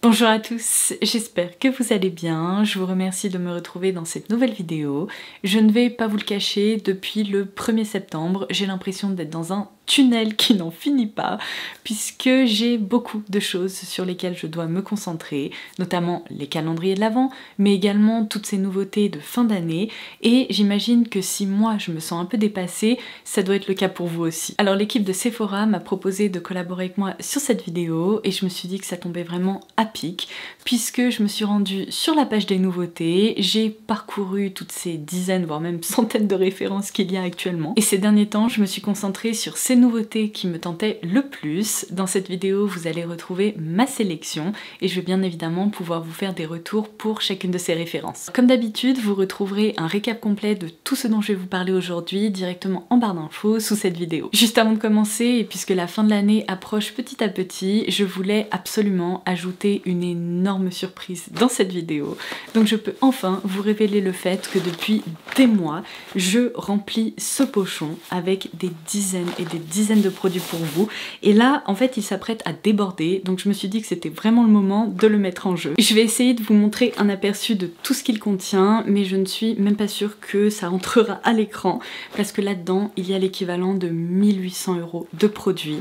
Bonjour à tous, j'espère que vous allez bien. Je vous remercie de me retrouver dans cette nouvelle vidéo. Je ne vais pas vous le cacher, depuis le 1er septembre, j'ai l'impression d'être dans un tunnel qui n'en finit pas, puisque j'ai beaucoup de choses sur lesquelles je dois me concentrer, notamment les calendriers de l'Avent, mais également toutes ces nouveautés de fin d'année, et j'imagine que si moi je me sens un peu dépassée, ça doit être le cas pour vous aussi. Alors l'équipe de Sephora m'a proposé de collaborer avec moi sur cette vidéo, et je me suis dit que ça tombait vraiment à pic, puisque je me suis rendue sur la page des nouveautés, j'ai parcouru toutes ces dizaines, voire même centaines de références qu'il y a actuellement, et ces derniers temps je me suis concentrée sur ces nouveautés qui me tentaient le plus. Dans cette vidéo, vous allez retrouver ma sélection et je vais bien évidemment pouvoir vous faire des retours pour chacune de ces références. Comme d'habitude, vous retrouverez un récap complet de tout ce dont je vais vous parler aujourd'hui directement en barre d'infos sous cette vidéo. Juste avant de commencer, et puisque la fin de l'année approche petit à petit, je voulais absolument ajouter une énorme surprise dans cette vidéo. Donc je peux enfin vous révéler le fait que depuis des mois, je remplis ce pochon avec des dizaines et des dizaines de produits pour vous, et là en fait il s'apprête à déborder, donc je me suis dit que c'était vraiment le moment de le mettre en jeu. Je vais essayer de vous montrer un aperçu de tout ce qu'il contient, mais je ne suis même pas sûre que ça rentrera à l'écran parce que là-dedans il y a l'équivalent de 1800 € de produits.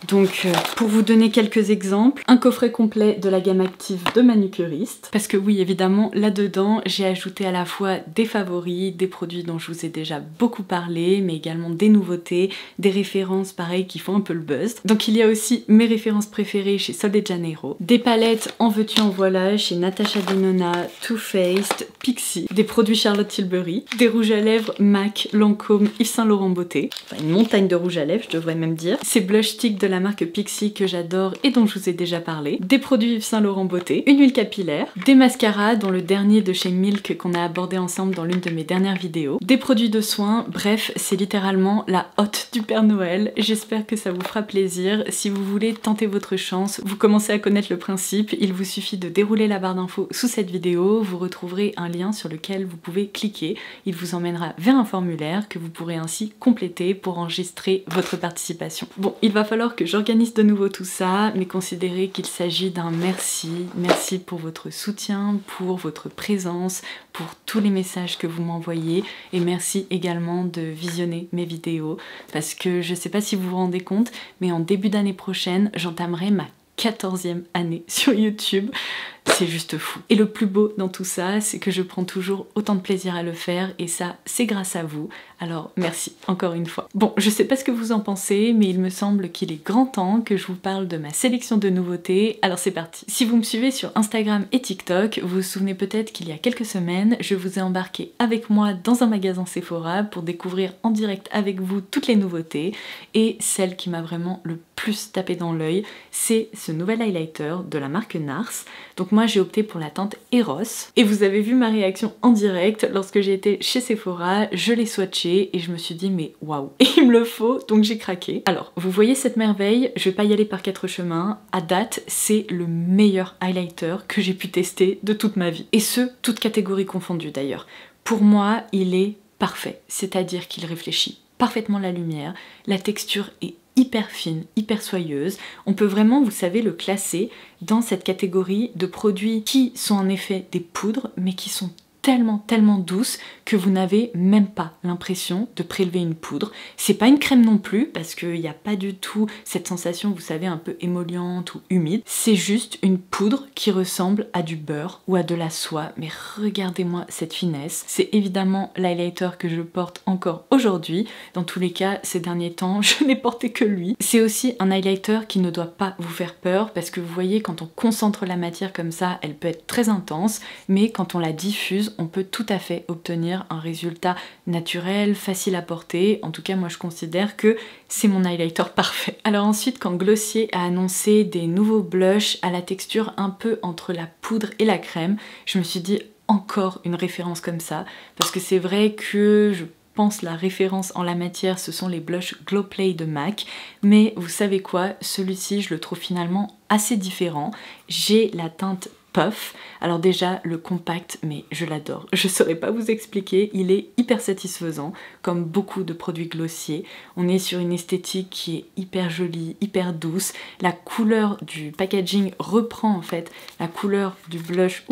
Donc pour vous donner quelques exemples, un coffret complet de la gamme active de manucuriste, parce que oui évidemment là-dedans j'ai ajouté à la fois des favoris, des produits dont je vous ai déjà beaucoup parlé, mais également des nouveautés, des références pareil qui font un peu le buzz. Donc il y a aussi mes références préférées chez Sol de Janeiro, des palettes en veux-tu en voilà chez Natasha Denona, Too Faced, Pixi, des produits Charlotte Tilbury, des rouges à lèvres MAC, Lancôme, Yves Saint Laurent Beauté, enfin une montagne de rouges à lèvres je devrais même dire, ces blush sticks de la marque Pixi que j'adore et dont je vous ai déjà parlé, des produits Yves Saint Laurent Beauté, une huile capillaire, des mascaras dont le dernier de chez Milk qu'on a abordé ensemble dans l'une de mes dernières vidéos, des produits de soins, bref c'est littéralement la hotte du Père Noël. J'espère que ça vous fera plaisir. Si vous voulez tenter votre chance, vous commencez à connaître le principe, il vous suffit de dérouler la barre d'infos sous cette vidéo, vous retrouverez un lien sur lequel vous pouvez cliquer, il vous emmènera vers un formulaire que vous pourrez ainsi compléter pour enregistrer votre participation. Bon, il va falloir que j'organise de nouveau tout ça, mais considérez qu'il s'agit d'un merci pour votre soutien, pour votre présence, pour tous les messages que vous m'envoyez, et merci également de visionner mes vidéos, parce que je sais pas si vous vous rendez compte, mais en début d'année prochaine, j'entamerai ma 14e année sur YouTube. C'est juste fou. Et le plus beau dans tout ça, c'est que je prends toujours autant de plaisir à le faire, et ça, c'est grâce à vous. Alors merci encore une fois. Bon, je sais pas ce que vous en pensez, mais il me semble qu'il est grand temps que je vous parle de ma sélection de nouveautés, alors c'est parti. Si vous me suivez sur Instagram et TikTok, vous vous souvenez peut-être qu'il y a quelques semaines, je vous ai embarqué avec moi dans un magasin Sephora pour découvrir en direct avec vous toutes les nouveautés, et celle qui m'a vraiment le plus tapé dans l'œil, c'est ce nouvel highlighter de la marque NARS. Donc moi j'ai opté pour la teinte Eros, et vous avez vu ma réaction en direct lorsque j'ai été chez Sephora, je l'ai swatché et je me suis dit mais waouh, et il me le faut, donc j'ai craqué. Alors vous voyez cette merveille, je vais pas y aller par quatre chemins, à date c'est le meilleur highlighter que j'ai pu tester de toute ma vie, et ce, toutes catégories confondues d'ailleurs. Pour moi il est parfait, c'est-à-dire qu'il réfléchit parfaitement la lumière, la texture est hyper fine, hyper soyeuse. On peut vraiment, vous savez, le classer dans cette catégorie de produits qui sont en effet des poudres, mais qui sont tellement douces que vous n'avez même pas l'impression de prélever une poudre. C'est pas une crème non plus, parce qu'il n'y a pas du tout cette sensation, vous savez, un peu émolliente ou humide. C'est juste une poudre qui ressemble à du beurre ou à de la soie, mais regardez-moi cette finesse. C'est évidemment l'highlighter que je porte encore aujourd'hui. Dans tous les cas, ces derniers temps, je n'ai porté que lui. C'est aussi un highlighter qui ne doit pas vous faire peur, parce que vous voyez, quand on concentre la matière comme ça, elle peut être très intense, mais quand on la diffuse, on peut tout à fait obtenir un résultat naturel, facile à porter. En tout cas, moi je considère que c'est mon highlighter parfait. Alors ensuite, quand Glossier a annoncé des nouveaux blushs à la texture un peu entre la poudre et la crème, je me suis dit encore une référence comme ça, parce que c'est vrai que je pense la référence en la matière, ce sont les blushs Glow Play de MAC, mais vous savez quoi, celui-ci je le trouve finalement assez différent. J'ai la teinte Puff. Alors déjà, le compact, mais je l'adore. Je saurais pas vous expliquer, il est hyper satisfaisant, comme beaucoup de produits glossiers. On est sur une esthétique qui est hyper jolie, hyper douce. La couleur du packaging reprend en fait la couleur du blush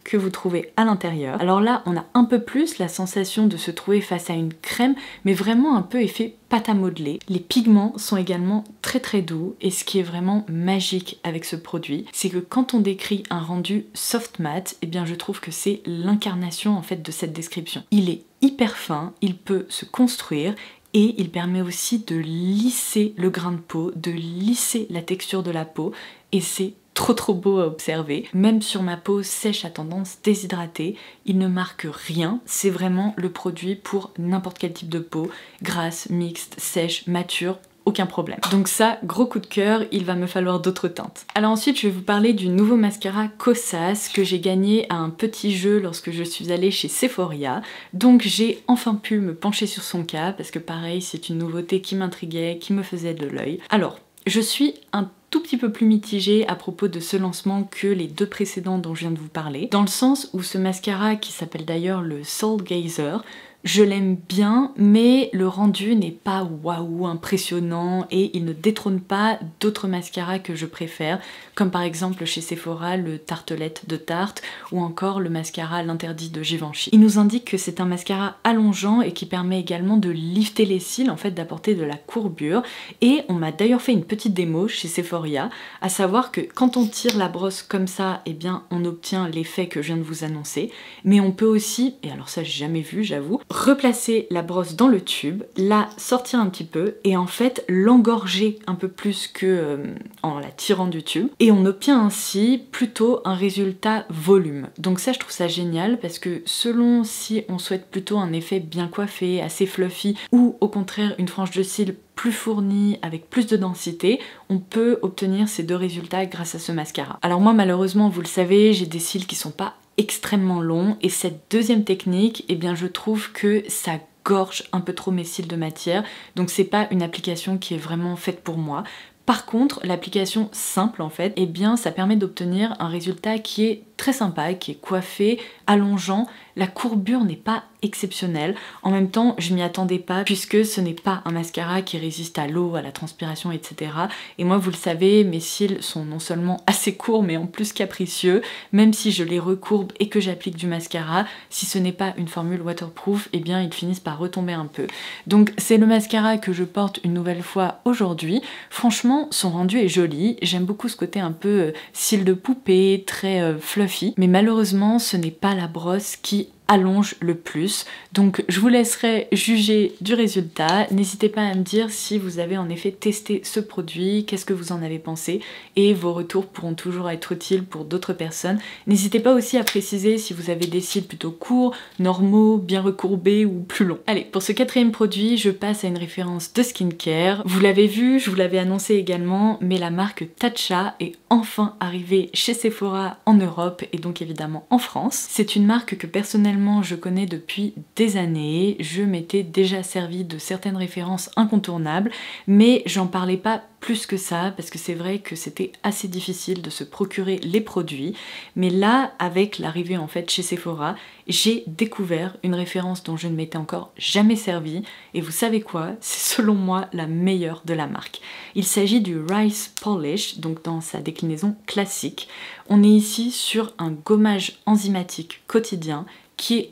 que vous trouvez à l'intérieur. Alors là, on a un peu plus la sensation de se trouver face à une crème, mais vraiment un peu effet pâte à modeler. Les pigments sont également très doux, et ce qui est vraiment magique avec ce produit, c'est que quand on décrit un rendu soft matte, eh bien je trouve que c'est l'incarnation en fait de cette description. Il est hyper fin, il peut se construire, et il permet aussi de lisser le grain de peau, de lisser la texture de la peau, et c'est trop beau à observer. Même sur ma peau sèche à tendance déshydratée, il ne marque rien. C'est vraiment le produit pour n'importe quel type de peau, grasse, mixte, sèche, mature, aucun problème. Donc ça, gros coup de cœur, il va me falloir d'autres teintes. Alors ensuite, je vais vous parler du nouveau mascara Kosas que j'ai gagné à un petit jeu lorsque je suis allée chez Sephora. Donc j'ai enfin pu me pencher sur son cas parce que pareil, c'est une nouveauté qui m'intriguait, qui me faisait de l'œil. Alors, je suis un tout petit peu plus mitigée à propos de ce lancement que les deux précédents dont je viens de vous parler, dans le sens où ce mascara, qui s'appelle d'ailleurs le Soul Gazer, je l'aime bien, mais le rendu n'est pas waouh impressionnant et il ne détrône pas d'autres mascaras que je préfère, comme par exemple chez Sephora le Tartelette de Tarte ou encore le mascara L'Interdit de Givenchy. Il nous indique que c'est un mascara allongeant et qui permet également de lifter les cils, en fait d'apporter de la courbure, et on m'a d'ailleurs fait une petite démo chez Sephora, à savoir que quand on tire la brosse comme ça, eh bien on obtient l'effet que je viens de vous annoncer, mais on peut aussi, et alors ça j'ai jamais vu j'avoue, replacer la brosse dans le tube, la sortir un petit peu et en fait l'engorger un peu plus que en la tirant du tube, et on obtient ainsi plutôt un résultat volume. Donc ça je trouve ça génial parce que selon si on souhaite plutôt un effet bien coiffé, assez fluffy, ou au contraire une frange de cils plus fournie, avec plus de densité, on peut obtenir ces deux résultats grâce à ce mascara. Alors moi malheureusement, vous le savez, j'ai des cils qui sont pas extrêmement longs, et cette deuxième technique, eh bien je trouve que ça gorge un peu trop mes cils de matière, donc c'est pas une application qui est vraiment faite pour moi. Par contre, l'application simple en fait, eh bien ça permet d'obtenir un résultat qui est très sympa, qui est coiffé, allongeant. La courbure n'est pas exceptionnelle. En même temps, je m'y attendais pas puisque ce n'est pas un mascara qui résiste à l'eau, à la transpiration, etc. Et moi, vous le savez, mes cils sont non seulement assez courts, mais en plus capricieux. Même si je les recourbe et que j'applique du mascara, si ce n'est pas une formule waterproof, eh bien ils finissent par retomber un peu. Donc c'est le mascara que je porte une nouvelle fois aujourd'hui. Franchement, son rendu est joli. J'aime beaucoup ce côté un peu cils de poupée, très fluffy. Mais malheureusement, ce n'est pas la brosse qui allonge le plus. Donc je vous laisserai juger du résultat. N'hésitez pas à me dire si vous avez en effet testé ce produit, qu'est-ce que vous en avez pensé, et vos retours pourront toujours être utiles pour d'autres personnes. N'hésitez pas aussi à préciser si vous avez des cils plutôt courts, normaux, bien recourbés ou plus longs. Allez, pour ce quatrième produit, je passe à une référence de skincare. Vous l'avez vu, je vous l'avais annoncé également, mais la marque Tatcha est enfin arrivée chez Sephora en Europe et donc évidemment en France. C'est une marque que personnellement je connais depuis des années, je m'étais déjà servi de certaines références incontournables, mais j'en parlais pas plus que ça parce que c'est vrai que c'était assez difficile de se procurer les produits. Mais là, avec l'arrivée en fait chez Sephora, j'ai découvert une référence dont je ne m'étais encore jamais servi, et vous savez quoi, c'est selon moi la meilleure de la marque. Il s'agit du Rice Polish, donc dans sa déclinaison classique. On est ici sur un gommage enzymatique quotidien qui est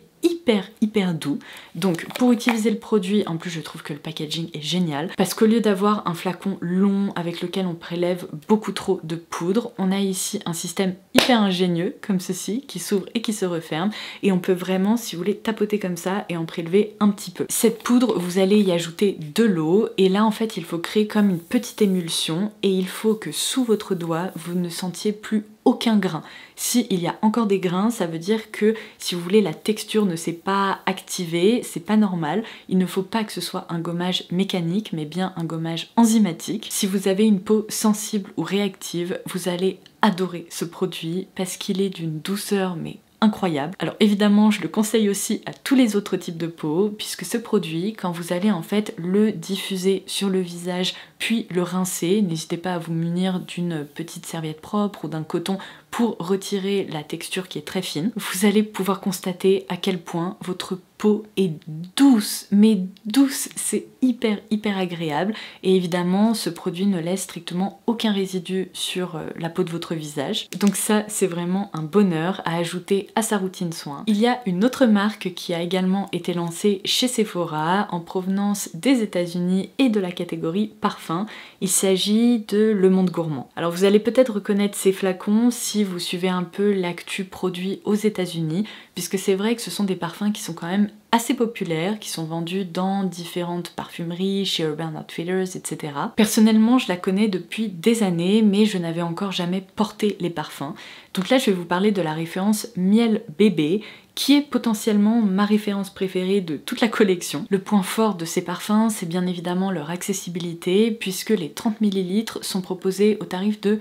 hyper doux. Donc pour utiliser le produit, en plus je trouve que le packaging est génial parce qu'au lieu d'avoir un flacon long avec lequel on prélève beaucoup trop de poudre, on a ici un système hyper ingénieux comme ceci qui s'ouvre et qui se referme, et on peut vraiment, si vous voulez, tapoter comme ça et en prélever un petit peu. Cette poudre, vous allez y ajouter de l'eau, et là en fait il faut créer comme une petite émulsion, et il faut que sous votre doigt vous ne sentiez plus aucun grain. S'il y a encore des grains, ça veut dire que, si vous voulez, la texture ne s'est pas activée, c'est pas normal. Il ne faut pas que ce soit un gommage mécanique, mais bien un gommage enzymatique. Si vous avez une peau sensible ou réactive, vous allez adorer ce produit parce qu'il est d'une douceur mais incroyable. Alors évidemment je le conseille aussi à tous les autres types de peau puisque ce produit, quand vous allez en fait le diffuser sur le visage puis le rincer, n'hésitez pas à vous munir d'une petite serviette propre ou d'un coton pour retirer la texture qui est très fine. Vous allez pouvoir constater à quel point votre peau est douce, mais douce, c'est hyper agréable et évidemment ce produit ne laisse strictement aucun résidu sur la peau de votre visage. Donc ça c'est vraiment un bonheur à ajouter à sa routine soin. Il y a une autre marque qui a également été lancée chez Sephora en provenance des États-Unis et de la catégorie parfum. Il s'agit de Le Monde Gourmand. Alors vous allez peut-être reconnaître ces flacons si vous suivez un peu l'actu produit aux États-Unis, puisque c'est vrai que ce sont des parfums qui sont quand même assez populaires, qui sont vendus dans différentes parfumeries, chez Urban Outfitters, etc. Personnellement, je la connais depuis des années, mais je n'avais encore jamais porté les parfums. Donc là, je vais vous parler de la référence Miel Bébé, qui est potentiellement ma référence préférée de toute la collection. Le point fort de ces parfums, c'est bien évidemment leur accessibilité, puisque les 30 ml sont proposés au tarif de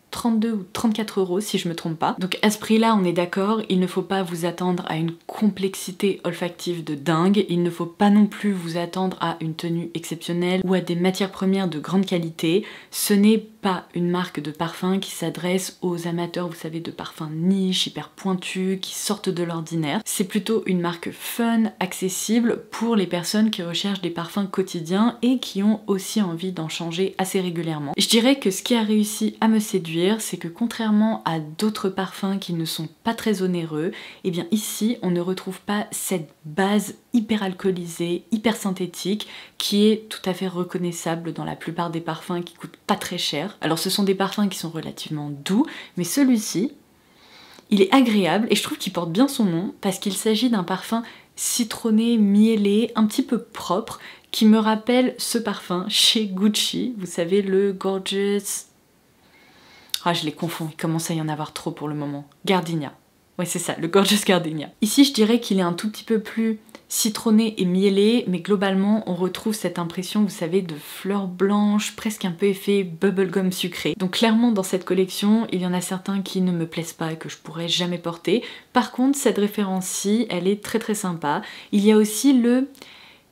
32 ou 34 € si je me trompe pas. Donc à ce prix-là, on est d'accord, il ne faut pas vous attendre à une complexité olfactive de dingue, il ne faut pas non plus vous attendre à une tenue exceptionnelle ou à des matières premières de grande qualité. Ce n'est pas une marque de parfum qui s'adresse aux amateurs, vous savez, de parfums niche, hyper pointus, qui sortent de l'ordinaire. C'est plutôt une marque fun, accessible pour les personnes qui recherchent des parfums quotidiens et qui ont aussi envie d'en changer assez régulièrement. Je dirais que ce qui a réussi à me séduire, c'est que contrairement à d'autres parfums qui ne sont pas très onéreux, et bien ici on ne retrouve pas cette base hyper alcoolisée, hyper synthétique, qui est tout à fait reconnaissable dans la plupart des parfums qui coûtent pas très cher. Alors ce sont des parfums qui sont relativement doux, mais celui-ci, il est agréable et je trouve qu'il porte bien son nom parce qu'il s'agit d'un parfum citronné, miellé, un petit peu propre, qui me rappelle ce parfum chez Gucci, vous savez, le Gorgeous... Ah, je les confonds, il commence à y en avoir trop pour le moment. Gardenia. Ouais, c'est ça, le Gorgeous Gardenia. Ici, je dirais qu'il est un tout petit peu plus citronné et miellé, mais globalement, on retrouve cette impression, vous savez, de fleurs blanches, presque un peu effet bubblegum sucré. Donc clairement, dans cette collection, il y en a certains qui ne me plaisent pas et que je pourrais jamais porter. Par contre, cette référence-ci, elle est très sympa. Il y a aussi le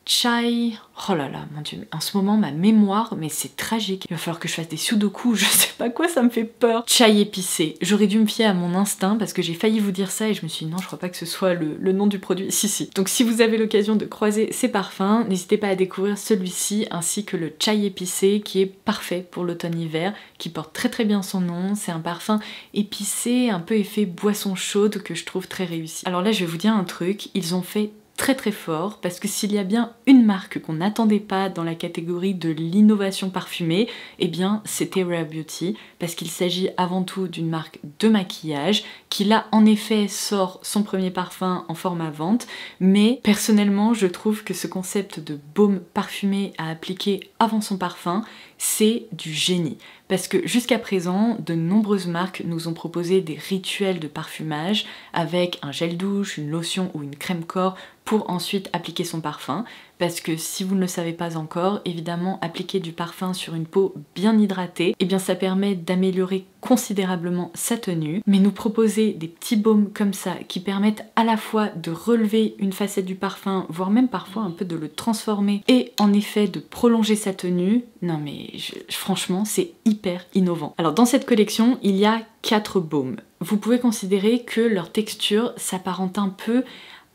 Chai... Oh là là, mon dieu, en ce moment ma mémoire, mais c'est tragique. Il va falloir que je fasse des sudoku, je sais pas quoi, ça me fait peur. Chai épicé. J'aurais dû me fier à mon instinct parce que j'ai failli vous dire ça et je me suis dit non, je crois pas que ce soit le nom du produit. Si. Donc si vous avez l'occasion de croiser ces parfums, n'hésitez pas à découvrir celui-ci ainsi que le Chai épicé qui est parfait pour l'automne-hiver, qui porte très bien son nom. C'est un parfum épicé, un peu effet boisson chaude que je trouve très réussi. Alors là, je vais vous dire un truc, ils ont fait très fort parce que s'il y a bien une marque qu'on n'attendait pas dans la catégorie de l'innovation parfumée, eh bien c'était Rare Beauty parce qu'il s'agit avant tout d'une marque de maquillage qui là en effet sort son premier parfum en format vente, mais personnellement je trouve que ce concept de baume parfumé à appliquer avant son parfum, c'est du génie. Parce que jusqu'à présent, de nombreuses marques nous ont proposé des rituels de parfumage avec un gel douche, une lotion ou une crème corps pour ensuite appliquer son parfum. Parce que si vous ne le savez pas encore, évidemment appliquer du parfum sur une peau bien hydratée, eh bien ça permet d'améliorer considérablement sa tenue. Mais nous proposer des petits baumes comme ça qui permettent à la fois de relever une facette du parfum, voire même parfois un peu de le transformer et en effet de prolonger sa tenue, non mais franchement c'est hyper innovant. Alors dans cette collection, il y a 4 baumes. Vous pouvez considérer que leur texture s'apparente un peu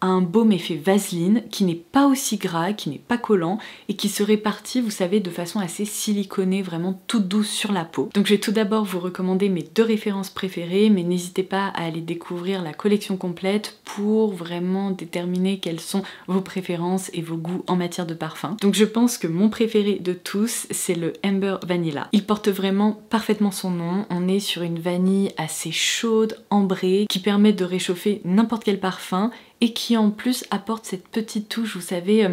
à un baume effet vaseline qui n'est pas aussi gras, qui n'est pas collant et qui se répartit, vous savez, de façon assez siliconée, vraiment toute douce sur la peau. Donc je vais tout d'abord vous recommander mes 2 références préférées, mais n'hésitez pas à aller découvrir la collection complète pour vraiment déterminer quelles sont vos préférences et vos goûts en matière de parfum. Donc je pense que mon préféré de tous, c'est le Amber Vanilla. Il porte vraiment parfaitement son nom, on est sur une vanille assez chaude, ambrée, qui permet de réchauffer n'importe quel parfum et qui en plus apporte cette petite touche, vous savez,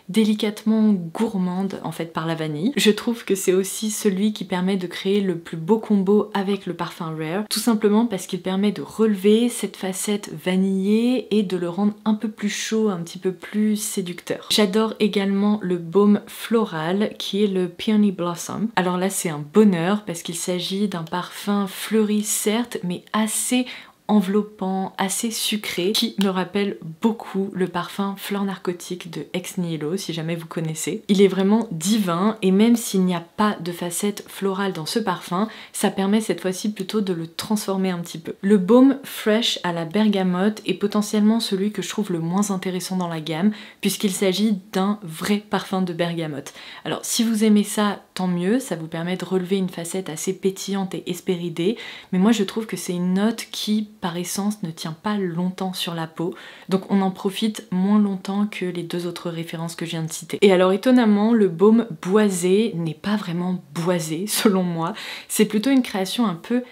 délicatement gourmande en fait par la vanille. Je trouve que c'est aussi celui qui permet de créer le plus beau combo avec le parfum Rare, tout simplement parce qu'il permet de relever cette facette vanillée et de le rendre un peu plus chaud, un petit peu plus séducteur. J'adore également le baume floral qui est le Peony Blossom. Alors là c'est un bonheur parce qu'il s'agit d'un parfum fleuri certes, mais assez enveloppant, assez sucré, qui me rappelle beaucoup le parfum Fleur Narcotique de Ex Nihilo, si jamais vous connaissez. Il est vraiment divin, et même s'il n'y a pas de facette florale dans ce parfum, ça permet cette fois-ci plutôt de le transformer un petit peu. Le baume Fresh à la bergamote est potentiellement celui que je trouve le moins intéressant dans la gamme, puisqu'il s'agit d'un vrai parfum de bergamote. Alors si vous aimez ça, tant mieux, ça vous permet de relever une facette assez pétillante et hespéridée, mais moi je trouve que c'est une note qui, par essence, ne tient pas longtemps sur la peau, donc on en profite moins longtemps que les deux autres références que je viens de citer. Et alors étonnamment, le baume boisé n'est pas vraiment boisé selon moi, c'est plutôt une création un peu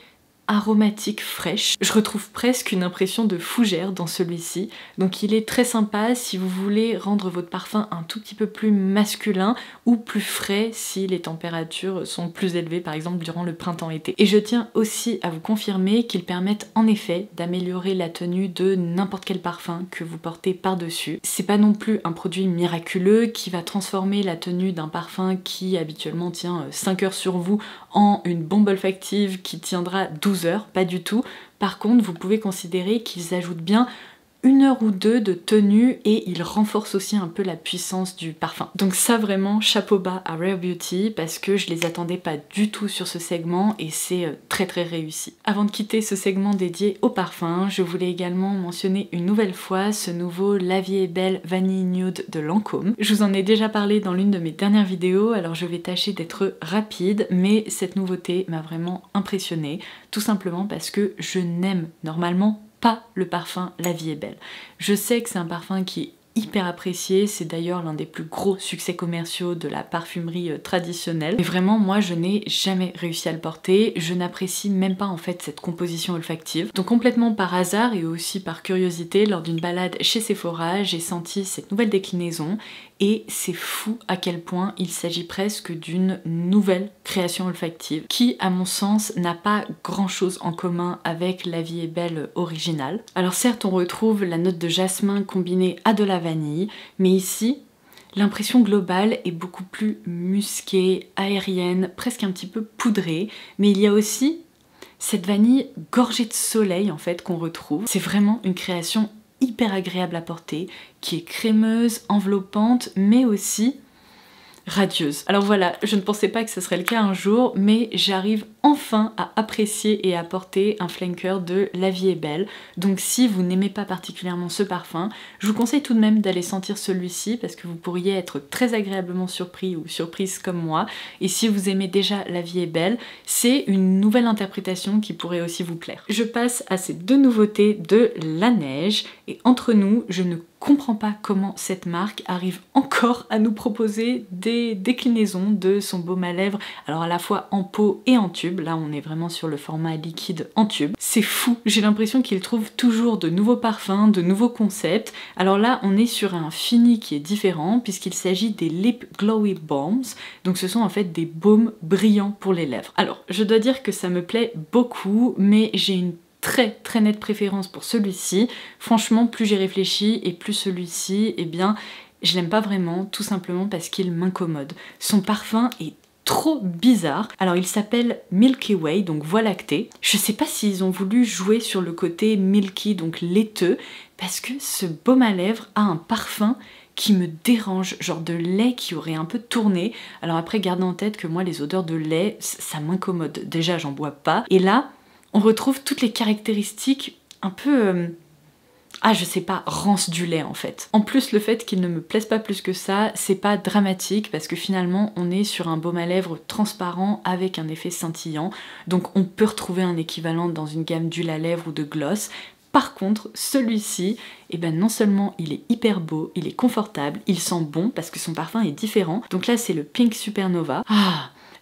aromatique fraîche. Je retrouve presque une impression de fougère dans celui-ci, donc il est très sympa si vous voulez rendre votre parfum un tout petit peu plus masculin ou plus frais si les températures sont plus élevées, par exemple durant le printemps-été. Et je tiens aussi à vous confirmer qu'ils permettent en effet d'améliorer la tenue de n'importe quel parfum que vous portez par-dessus. C'est pas non plus un produit miraculeux qui va transformer la tenue d'un parfum qui habituellement tient 5 heures sur vous en une bombe olfactive qui tiendra 12 heures, pas du tout. Par contre, vous pouvez considérer qu'ils ajoutent bien 1 heure ou 2 de tenue et ils renforcent aussi un peu la puissance du parfum. Donc ça vraiment, chapeau bas à Rare Beauty parce que je les attendais pas du tout sur ce segment et c'est très réussi. Avant de quitter ce segment dédié au parfum, je voulais également mentionner une nouvelle fois ce nouveau La Vie est Belle Vanille Nude de Lancôme. Je vous en ai déjà parlé dans l'une de mes dernières vidéos, alors je vais tâcher d'être rapide, mais cette nouveauté m'a vraiment impressionnée, tout simplement parce que je n'aime normalement pas le parfum La Vie est Belle. Je sais que c'est un parfum qui est hyper apprécié, c'est d'ailleurs l'un des plus gros succès commerciaux de la parfumerie traditionnelle. Mais vraiment, moi je n'ai jamais réussi à le porter, je n'apprécie même pas en fait cette composition olfactive. Donc complètement par hasard et aussi par curiosité, lors d'une balade chez Sephora, j'ai senti cette nouvelle déclinaison et c'est fou à quel point il s'agit presque d'une nouvelle création olfactive qui, à mon sens, n'a pas grand chose en commun avec La Vie est Belle originale. Alors certes, on retrouve la note de jasmin combinée à de la vanille, mais ici, l'impression globale est beaucoup plus musquée, aérienne, presque un petit peu poudrée, mais il y a aussi cette vanille gorgée de soleil en fait qu'on retrouve. C'est vraiment une création hyper agréable à porter, qui est crémeuse, enveloppante, mais aussi radieuse. Alors voilà, je ne pensais pas que ce serait le cas un jour, mais j'arrive enfin à apprécier et à porter un flanker de La Vie est Belle. Donc si vous n'aimez pas particulièrement ce parfum, je vous conseille tout de même d'aller sentir celui-ci parce que vous pourriez être très agréablement surpris ou surprise comme moi. Et si vous aimez déjà La Vie est Belle, c'est une nouvelle interprétation qui pourrait aussi vous plaire. Je passe à ces deux nouveautés de Laneige et entre nous, je ne comprends pas comment cette marque arrive encore à nous proposer des déclinaisons de son baume à lèvres, alors à la fois en pot et en tube. Là on est vraiment sur le format liquide en tube. C'est fou, j'ai l'impression qu'ils trouvent toujours de nouveaux parfums, de nouveaux concepts. Alors là on est sur un fini qui est différent puisqu'il s'agit des Lip Glowy Balms, donc ce sont en fait des baumes brillants pour les lèvres. Alors je dois dire que ça me plaît beaucoup, mais j'ai une très nette préférence pour celui-ci. Franchement, plus j'ai réfléchi et plus celui-ci, eh bien, je l'aime pas vraiment, tout simplement parce qu'il m'incommode. Son parfum est trop bizarre. Alors il s'appelle Milky Way, donc voie lactée. Je sais pas s'ils ont voulu jouer sur le côté milky, donc laiteux, parce que ce baume à lèvres a un parfum qui me dérange, genre de lait qui aurait un peu tourné. Alors après, gardez en tête que moi, les odeurs de lait, ça m'incommode. Déjà, j'en bois pas. Et là, on retrouve toutes les caractéristiques un peu, je sais pas, rance du lait en fait. En plus, le fait qu'il ne me plaise pas plus que ça, c'est pas dramatique parce que finalement on est sur un baume à lèvres transparent avec un effet scintillant, donc on peut retrouver un équivalent dans une gamme d'huile à lèvres ou de gloss. Par contre, celui-ci, eh ben non seulement il est hyper beau, il est confortable, il sent bon parce que son parfum est différent. Donc là c'est le Pink Supernova.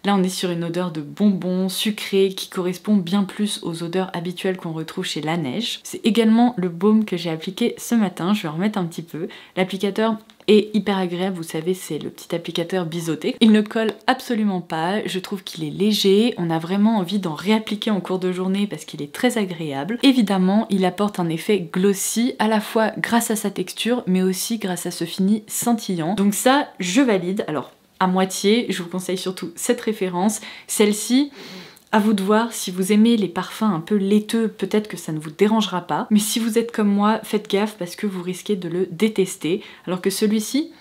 Là on est sur une odeur de bonbons sucrés qui correspond bien plus aux odeurs habituelles qu'on retrouve chez Laneige. C'est également le baume que j'ai appliqué ce matin, je vais en remettre un petit peu. L'applicateur est hyper agréable, vous savez, c'est le petit applicateur biseauté. Il ne colle absolument pas, je trouve qu'il est léger, on a vraiment envie d'en réappliquer en cours de journée parce qu'il est très agréable. Évidemment, il apporte un effet glossy, à la fois grâce à sa texture, mais aussi grâce à ce fini scintillant. Donc ça, je valide. Alors, à moitié, je vous conseille surtout cette référence. Celle-ci, À vous de voir, si vous aimez les parfums un peu laiteux, peut-être que ça ne vous dérangera pas. Mais si vous êtes comme moi, faites gaffe parce que vous risquez de le détester. Alors que celui-ci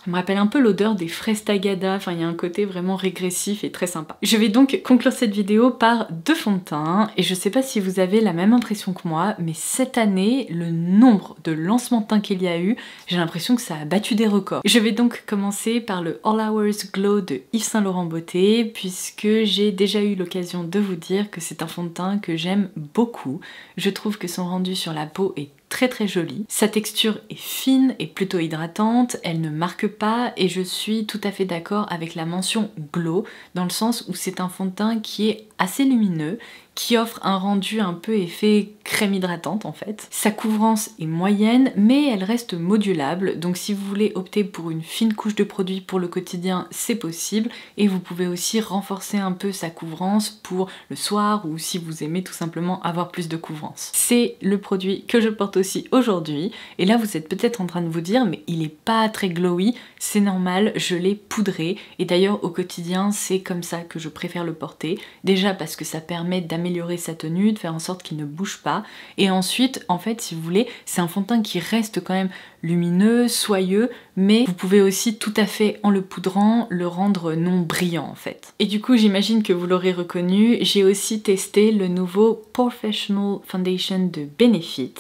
me rappelle un peu l'odeur des fraises tagada, enfin il y a un côté vraiment régressif et très sympa. Je vais donc conclure cette vidéo par 2 fonds de teint, et je sais pas si vous avez la même impression que moi, mais cette année, le nombre de lancements de teint qu'il y a eu, j'ai l'impression que ça a battu des records. Je vais donc commencer par le All Hours Glow de Yves Saint Laurent Beauté, puisque j'ai déjà eu l'occasion de vous dire que c'est un fond de teint que j'aime beaucoup. Je trouve que son rendu sur la peau est très jolie. Sa texture est fine et plutôt hydratante, elle ne marque pas, et je suis tout à fait d'accord avec la mention glow, dans le sens où c'est un fond de teint qui est assez lumineux, qui offre un rendu un peu effet crème hydratante en fait. Sa couvrance est moyenne, mais elle reste modulable, donc si vous voulez opter pour une fine couche de produit pour le quotidien, c'est possible, et vous pouvez aussi renforcer un peu sa couvrance pour le soir, ou si vous aimez tout simplement avoir plus de couvrance. C'est le produit que je porte aussi aujourd'hui, et là vous êtes peut-être en train de vous dire mais il est pas très glowy, c'est normal, je l'ai poudré, et d'ailleurs au quotidien c'est comme ça que je préfère le porter, déjà parce que ça permet d'améliorer sa tenue, de faire en sorte qu'il ne bouge pas, et ensuite en fait si vous voulez c'est un fond de teint qui reste quand même lumineux, soyeux, mais vous pouvez aussi tout à fait en le poudrant le rendre non brillant en fait. Et du coup j'imagine que vous l'aurez reconnu, j'ai aussi testé le nouveau Professional Foundation de Benefit.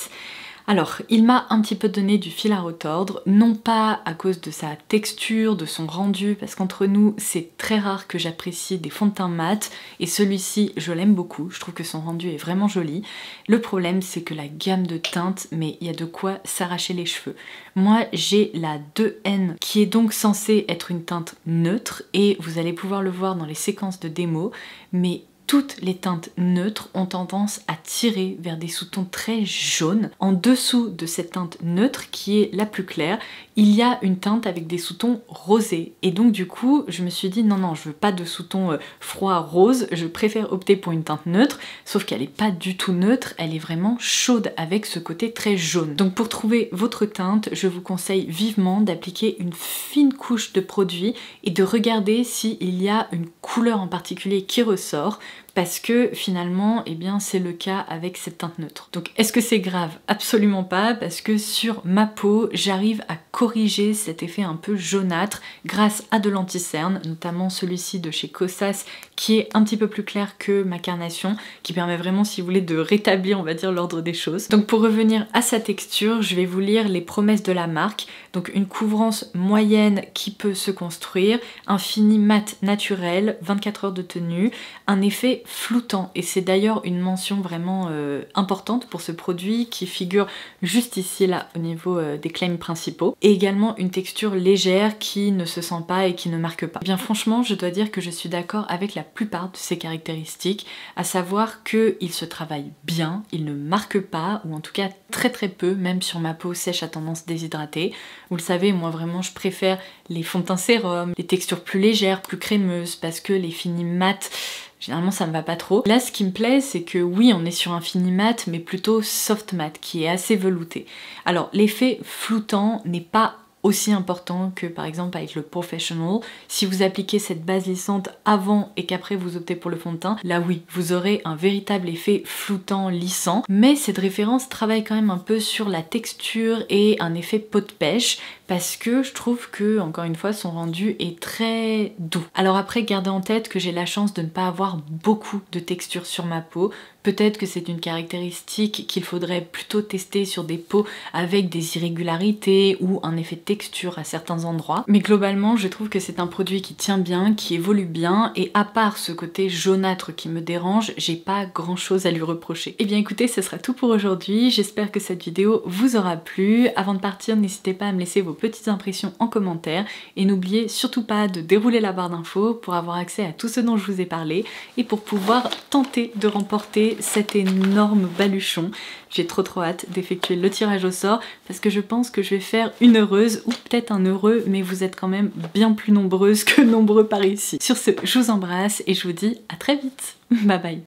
Alors, il m'a un petit peu donné du fil à retordre, non pas à cause de sa texture, de son rendu, parce qu'entre nous, c'est très rare que j'apprécie des fonds de teint mat, et celui-ci, je l'aime beaucoup, je trouve que son rendu est vraiment joli. Le problème, c'est que la gamme de teintes, mais il y a de quoi s'arracher les cheveux. Moi, j'ai la 2N, qui est donc censée être une teinte neutre, et vous allez pouvoir le voir dans les séquences de démo, mais toutes les teintes neutres ont tendance à tirer vers des sous-tons très jaunes. En dessous de cette teinte neutre, qui est la plus claire, il y a une teinte avec des sous-tons rosés. Et donc du coup, je me suis dit non, je veux pas de sous-tons froid rose, je préfère opter pour une teinte neutre, sauf qu'elle est pas du tout neutre, elle est vraiment chaude avec ce côté très jaune. Donc pour trouver votre teinte, je vous conseille vivement d'appliquer une fine couche de produit et de regarder s'il y a une couleur en particulier qui ressort, parce que finalement, eh bien, c'est le cas avec cette teinte neutre. Donc est-ce que c'est grave? Absolument pas, parce que sur ma peau, j'arrive à corriger cet effet un peu jaunâtre grâce à de l'anti-cerne, notamment celui-ci de chez Kosas, qui est un petit peu plus clair que ma carnation, qui permet vraiment, si vous voulez, de rétablir, on va dire, l'ordre des choses. Donc pour revenir à sa texture, je vais vous lire les promesses de la marque. Donc une couvrance moyenne qui peut se construire, un fini mat naturel, 24 heures de tenue, un effet floutant, et c'est d'ailleurs une mention vraiment importante pour ce produit qui figure juste ici là au niveau des claims principaux, et également une texture légère qui ne se sent pas et qui ne marque pas. Et bien franchement je dois dire que je suis d'accord avec la plupart de ces caractéristiques, à savoir qu'il se travaille bien, il ne marque pas, ou en tout cas très peu, même sur ma peau sèche à tendance déshydratée. Vous le savez, moi vraiment je préfère les fonds de teint sérum, les textures plus légères, plus crémeuses, parce que les finis mat, généralement ça me va pas trop. Là ce qui me plaît c'est que oui on est sur un fini mat mais plutôt soft mat qui est assez velouté. Alors l'effet floutant n'est pas aussi important que par exemple avec le Professional. Si vous appliquez cette base lissante avant et qu'après vous optez pour le fond de teint, là oui, vous aurez un véritable effet floutant, lissant, mais cette référence travaille quand même un peu sur la texture et un effet peau de pêche, parce que je trouve que, encore une fois, son rendu est très doux. Alors après, gardez en tête que j'ai la chance de ne pas avoir beaucoup de texture sur ma peau. Peut-être que c'est une caractéristique qu'il faudrait plutôt tester sur des peaux avec des irrégularités ou un effet de texture à certains endroits. Mais globalement, je trouve que c'est un produit qui tient bien, qui évolue bien, et à part ce côté jaunâtre qui me dérange, j'ai pas grand chose à lui reprocher. Et bien écoutez, ce sera tout pour aujourd'hui. J'espère que cette vidéo vous aura plu. Avant de partir, n'hésitez pas à me laisser vos petites impressions en commentaire, et n'oubliez surtout pas de dérouler la barre d'infos pour avoir accès à tout ce dont je vous ai parlé et pour pouvoir tenter de remporter cet énorme baluchon. J'ai trop hâte d'effectuer le tirage au sort, parce que je pense que je vais faire une heureuse ou peut-être un heureux, mais vous êtes quand même bien plus nombreuses que nombreux par ici. Sur ce, je vous embrasse et je vous dis à très vite. Bye bye.